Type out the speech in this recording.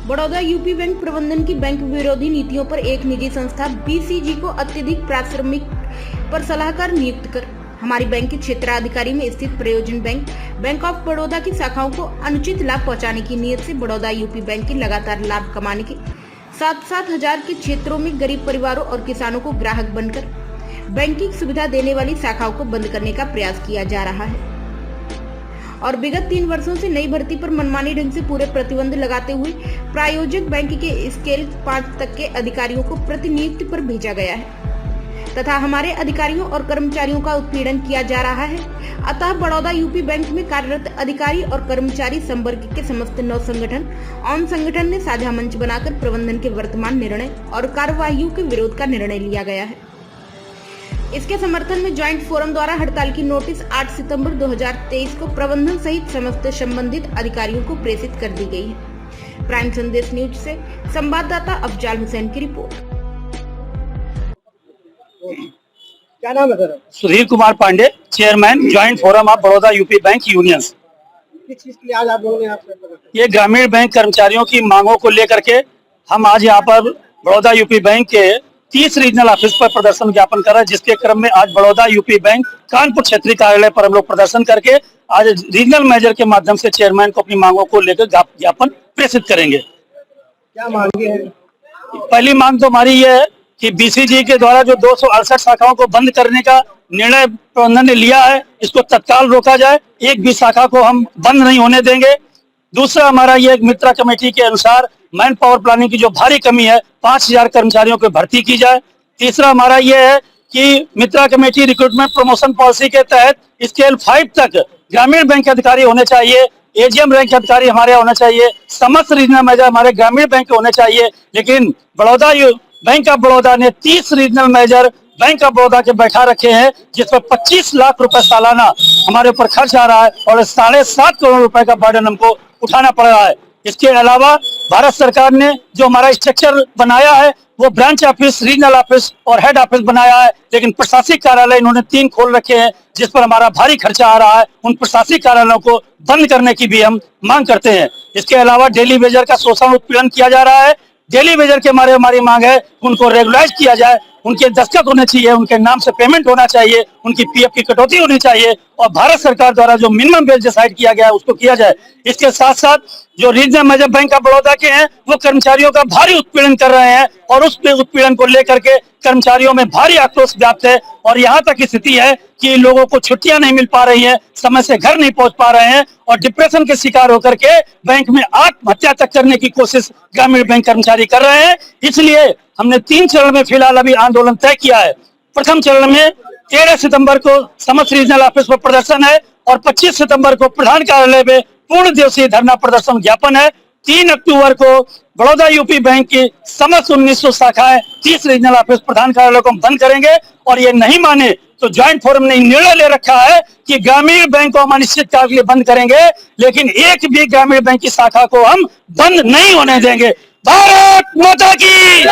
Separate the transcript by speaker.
Speaker 1: Baroda UP bank प्रबंधन की bank विरोधी नीतियों पर एक निजी संस्था बीसीजी को अत्यधिक प्राथमिक पर सलाहकार नियुक्त कर हमारी बैंक के क्षेत्राधिकारी में स्थित प्रयोजन बैंक ऑफ बड़ौदा की शाखाओं को अनुचित लाभ पहुंचाने की नीयत से बड़ौदा यूपी बैंक के लगातार लाभ कमाने के साथ हजार के क्षेत्रों में गरीब परिवारों और किसानों को ग्राहक बनकर बैंकिंग सुविधा देने वाली शाखाओं को बंद करने का प्रयास किया जा रहा है और विगत 3 वर्षों से नई भर्ती पर मनमानी ढंग से पूरे प्रतिबंध लगाते हुए प्रायोजक बैंक के स्केल 5 तक के अधिकारियों को प्रतिनियुक्ति पर भेजा गया है तथा हमारे अधिकारियों और कर्मचारियों का उत्पीड़न किया जा रहा है। अतः बड़ौदा यूपी बैंक में कार्यरत अधिकारी और कर्मचारी संवर्ग के समस्त 9 संगठन ने साझा मंच बनाकर प्रबंधन के वर्तमान निर्णय और कार्यवाहियों के विरोध का निर्णय लिया गया है। इसके समर्थन में ज्वाइंट फोरम द्वारा हड़ताल की नोटिस 8 सितंबर 2023 को प्रबंधन सहित समस्त संबंधित अधिकारियों को प्रेषित कर दी गई है। प्राइम संदेश न्यूज से संवाददाता अफजाल हुसैन की रिपोर्ट।
Speaker 2: क्या नाम है sir?
Speaker 3: Sudhir Kumar Pandey, chairman joint forum of Baroda UP bank unions.
Speaker 2: किस चीज के लिए आज आप लोगों ने यहाँ पे?
Speaker 3: ये ग्रामीण बैंक कर्मचारियों की मांगों को लेकर के हम आज यहाँ पर बड़ौदा यूपी बैंक के 30 रीजनल ऑफिस पर प्रदर्शन ज्ञापन कर रहे हैं, जिसके क्रम में आज बड़ौदा यूपी बैंक कानपुर क्षेत्रीय कार्यालय पर हम लोग प्रदर्शन करके आज रीजनल मैनेजर के माध्यम से चेयरमैन को अपनी मांगों को लेकर ज्ञापन प्रेषित करेंगे।
Speaker 2: क्या मांगे हैं?
Speaker 3: पहली मांग तो हमारी ये है कि बीसीजी के द्वारा जो 268 शाखाओं को बंद करने का निर्णय प्रबंधन ने लिया है, इसको तत्काल रोका जाए। एक भी शाखा को हम बंद नहीं होने देंगे। दूसरा, हमारा ये एक मित्रा कमेटी के अनुसार मैन पावर प्लानिंग की जो भारी कमी है, 5000 कर्मचारियों की भर्ती की जाए। तीसरा, हमारा ये है कि मित्रा कमेटी रिक्रूटमेंट प्रमोशन पॉलिसी के तहत स्केल 5 तक ग्रामीण बैंक के अधिकारी होने चाहिए, एजीएम रैंक के अधिकारी हमारे होने चाहिए, समस्त रीजनल मैनेजर हमारे ग्रामीण बैंक के होने चाहिए। लेकिन बड़ौदा बैंक ऑफ बड़ौदा ने 30 regional manager bank of Baroda के बैठा रखे हैं, जिस पर 25 लाख रुपए सालाना हमारे ऊपर खर्च आ रहा है और 7.5 करोड़ रुपए का बर्डन हमको उठाना पड़ रहा है। इसके अलावा भारत सरकार ने जो हमारा स्ट्रक्चर बनाया है, वो ब्रांच ऑफिस, रीजनल ऑफिस और हेड ऑफिस बनाया है, लेकिन प्रशासनिक कार्यालय इन्होंने 3 खोल रखे हैं, जिस पर हमारा भारी खर्चा आ रहा है। उन प्रशासनिक कार्यालयों को बंद करने की भी हम मांग करते हैं। इसके अलावा डेली वेजर का शोषण उत्पीड़न किया जा रहा है। डेली वेजर के हमारी मांग है, उनको रेगुलाइज किया जाए, उनके दस्तखत होने चाहिए, उनके नाम से पेमेंट होना चाहिए, उनकी पीएफ की कटौती होनी चाहिए और भारत सरकार द्वारा जो मिनिमम वेज डिसाइड किया गया है उसको किया जाए। इसके साथ साथ जो regional manager bank of Baroda के हैं, वो कर्मचारियों का भारी उत्पीड़न कर रहे हैं और उस उत्पीड़न को लेकर के कर्मचारियों में भारी आक्रोश व्याप्त है और यहाँ तक स्थिति है कि लोगों को छुट्टियां नहीं मिल पा रही हैं, समय से घर नहीं पहुंच पा रहे हैं और डिप्रेशन के शिकार होकर के बैंक में आत्महत्या तक करने की कोशिश ग्रामीण बैंक कर्मचारी कर रहे हैं। इसलिए हमने 3 चरण में फिलहाल अभी आंदोलन तय किया है। प्रथम चरण में 13 सितंबर को समस्त रीजनल ऑफिस पर प्रदर्शन है और 25 सितंबर को प्रधान कार्यालय में पूर्ण दिवसीय धरना प्रदर्शन ज्ञापन है। 3 अक्टूबर को बड़ौदा यूपी बैंक की समस्त 1900 शाखाएं 30 रीजनल ऑफिस प्रधान कार्यालय को हम बंद करेंगे और ये नहीं माने तो ज्वाइंट फोरम ने निर्णय ले रखा है कि ग्रामीण बैंक को हम अनिश्चित काल के लिए बंद करेंगे, लेकिन एक भी ग्रामीण बैंक की शाखा को हम बंद नहीं होने देंगे। भारत माता की